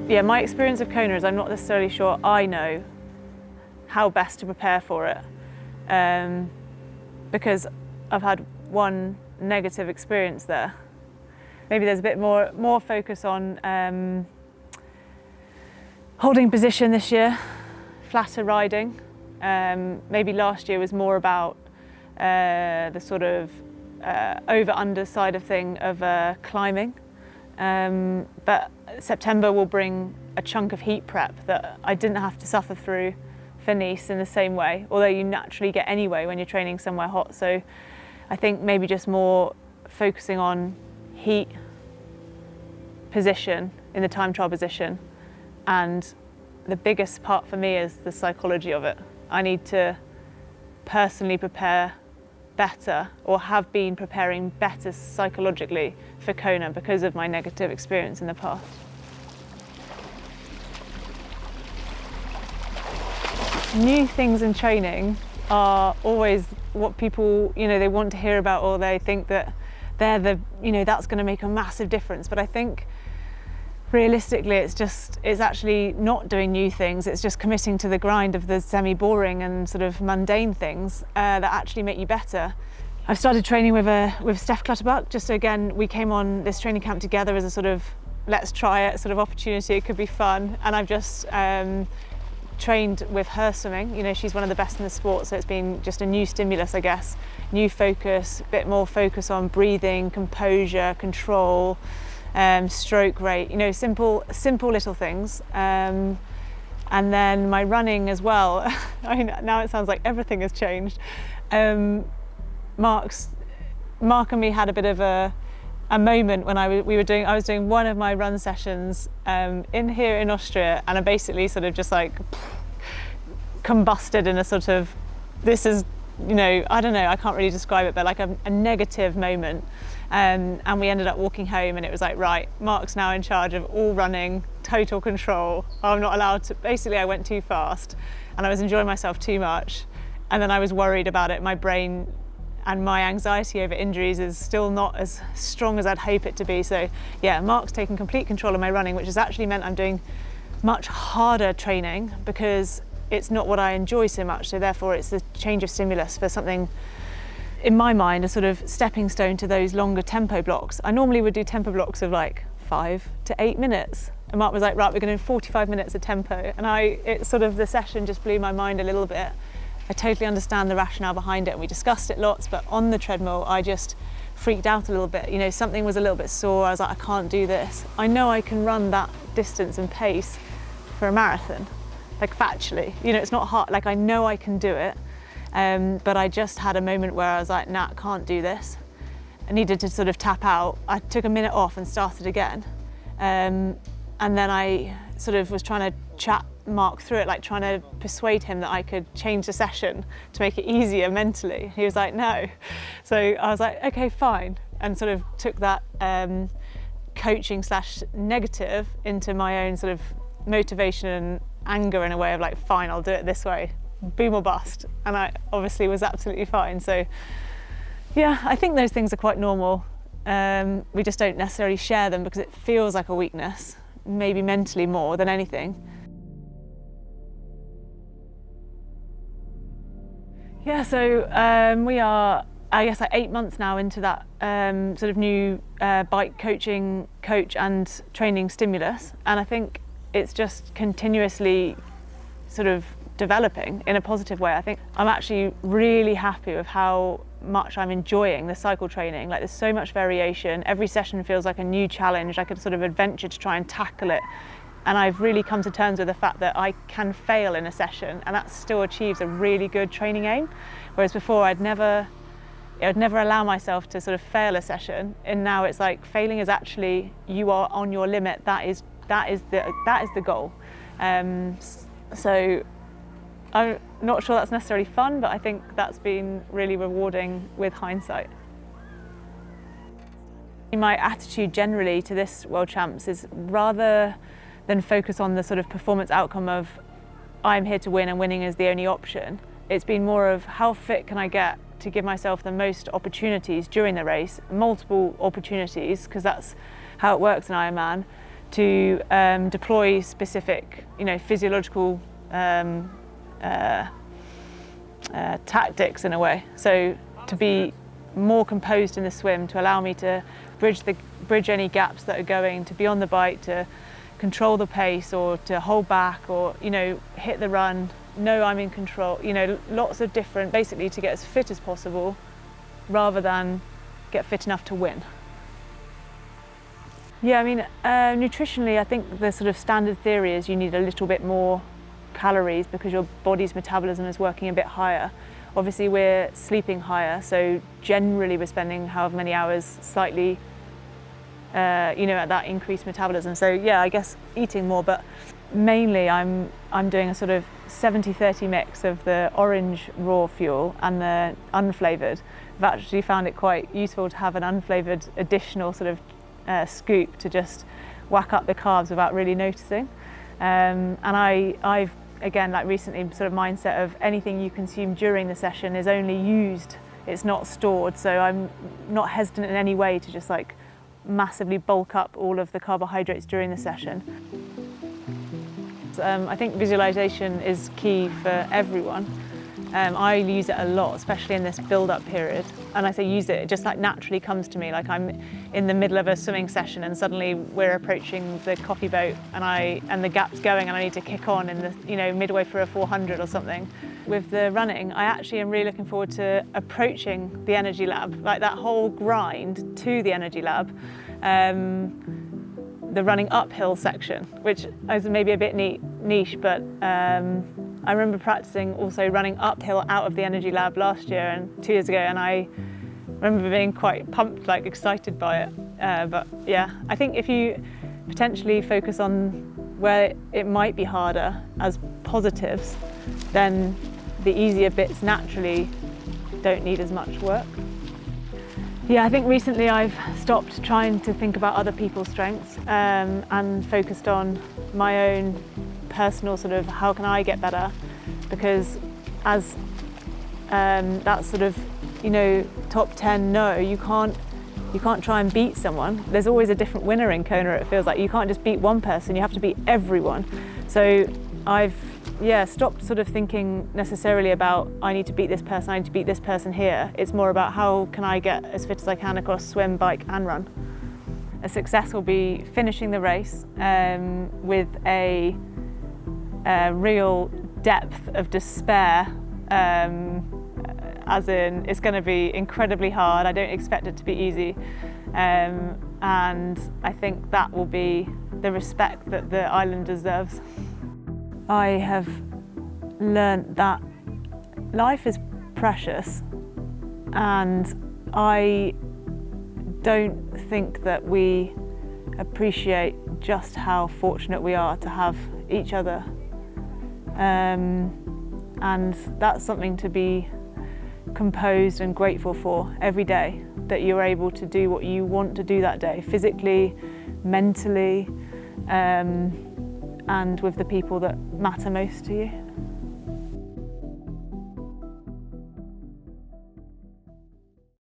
Yeah, my experience of Kona is I'm not necessarily sure I know how best to prepare for it, because I've had one negative experience there. Maybe there's a bit more focus on holding position this year, flatter riding. Maybe last year was more about the sort of over-under side of thing of climbing. But September will bring a chunk of heat prep that I didn't have to suffer through for Nice in the same way, although you naturally get anyway when you're training somewhere hot. So I think maybe just more focusing on heat, position in the time trial position, and the biggest part for me is the psychology of it. I need to personally prepare better, or have been preparing better psychologically for Kona because of my negative experience in the past. New things in training are always what people, they want to hear about, or they think that they're that's going to make a massive difference. But I think realistically it's actually not doing new things, it's just committing to the grind of the semi-boring and sort of mundane things that actually make you better. I've started training with Steph Clutterbuck. Just again, we came on this training camp together as a sort of let's try it sort of opportunity, it could be fun, and I've just trained with her swimming. She's one of the best in the sport, so it's been just a new stimulus, I guess, new focus, a bit more focus on breathing, composure, control, stroke rate, simple little things. And then my running as well. I mean, now it sounds like everything has changed. Mark and me had a bit of a moment when I was doing one of my run sessions in here in Austria, and I basically sort of just like combusted in a sort of, this is, I don't know, I can't really describe it, but like a negative moment. And we ended up walking home, and it was like, right, Mark's now in charge of all running, total control. I'm not allowed to, basically I went too fast and I was enjoying myself too much. And then I was worried about it. My brain and my anxiety over injuries is still not as strong as I'd hope it to be. So yeah, Mark's taken complete control of my running, which has actually meant I'm doing much harder training because it's not what I enjoy so much. So therefore it's a change of stimulus for something, in my mind, a sort of stepping stone to those longer tempo blocks. I normally would do tempo blocks of like 5 to 8 minutes. And Mark was like, right, we're going to do 45 minutes of tempo. And the session just blew my mind a little bit. I totally understand the rationale behind it, and we discussed it lots, but on the treadmill, I just freaked out a little bit. Something was a little bit sore. I was like, I can't do this. I know I can run that distance and pace for a marathon, like factually. It's not hard, like I know I can do it. But I just had a moment where I was like, nah, I can't do this. I needed to sort of tap out. I took a minute off and started again. And then I sort of was trying to chat Mark through it, like trying to persuade him that I could change the session to make it easier mentally. He was like, no. So I was like, okay, fine. And sort of took that coaching / negative into my own sort of motivation and anger in a way of like, fine, I'll do it this way. Boom or bust. And I obviously was absolutely fine. So yeah, I think those things are quite normal. We just don't necessarily share them because it feels like a weakness, maybe mentally more than anything. Yeah, so we are, I guess, like 8 months now into that sort of new bike coaching coach and training stimulus. And I think it's just continuously sort of developing in a positive way. I think I'm actually really happy with how much I'm enjoying the cycle training. Like, there's so much variation. Every session feels like a new challenge, like a sort of adventure to try and tackle it. And I've really come to terms with the fact that I can fail in a session and that still achieves a really good training aim. Whereas before I'd never allow myself to sort of fail a session. And now it's like failing is actually, you are on your limit. That is the goal. So I'm not sure that's necessarily fun, but I think that's been really rewarding with hindsight. My attitude generally to this World Champs is, rather than focus on the sort of performance outcome of I'm here to win and winning is the only option, it's been more of how fit can I get to give myself the most opportunities during the race, multiple opportunities, because that's how it works in Ironman, to deploy specific, physiological tactics in a way. So to be more composed in the swim, to allow me to bridge any gaps that are going, to be on the bike, to control the pace, or to hold back, or hit the run, know I'm in control. Lots of different, basically to get as fit as possible, rather than get fit enough to win. Yeah, nutritionally, I think the sort of standard theory is you need a little bit more calories because your body's metabolism is working a bit higher. Obviously, we're sleeping higher, so generally we're spending however many hours slightly, at that increased metabolism. So yeah, I guess eating more, but mainly I'm doing a sort of 70-30 mix of the orange raw fuel and the unflavoured. I've actually found it quite useful to have an unflavoured additional sort of scoop to just whack up the carbs without really noticing. And I've again, like recently, sort of mindset of anything you consume during the session is only used, it's not stored. So I'm not hesitant in any way to just like massively bulk up all of the carbohydrates during the session. I think visualization is key for everyone. I use it a lot, especially in this build-up period. And I say use it just like naturally comes to me. Like I'm in the middle of a swimming session and suddenly we're approaching the coffee boat and the gap's going and I need to kick on in the midway through a 400 or something. With the running, I actually am really looking forward to approaching the energy lab, like that whole grind to the energy lab. The running uphill section, which is maybe a bit niche, but I remember practicing also running uphill out of the energy lab last year and 2 years ago, and I remember being quite pumped, like excited by it. But yeah, I think if you potentially focus on where it might be harder as positives, then the easier bits naturally don't need as much work. Yeah, I think recently I've stopped trying to think about other people's strengths and focused on my own personal sort of how can I get better, because as that sort of top 10, you can't try and beat someone. There's always a different winner in Kona, it feels like. You can't just beat one person, you have to beat everyone. So I've stopped sort of thinking necessarily about I need to beat this person, I need to beat this person here. It's more about how can I get as fit as I can across swim, bike and run. A success will be finishing the race with a real depth of despair, as in it's going to be incredibly hard. I don't expect it to be easy, and I think that will be the respect that the island deserves. I have learnt that life is precious, and I don't think that we appreciate just how fortunate we are to have each other. And that's something to be composed and grateful for every day, that you're able to do what you want to do that day, physically, mentally, and with the people that matter most to you.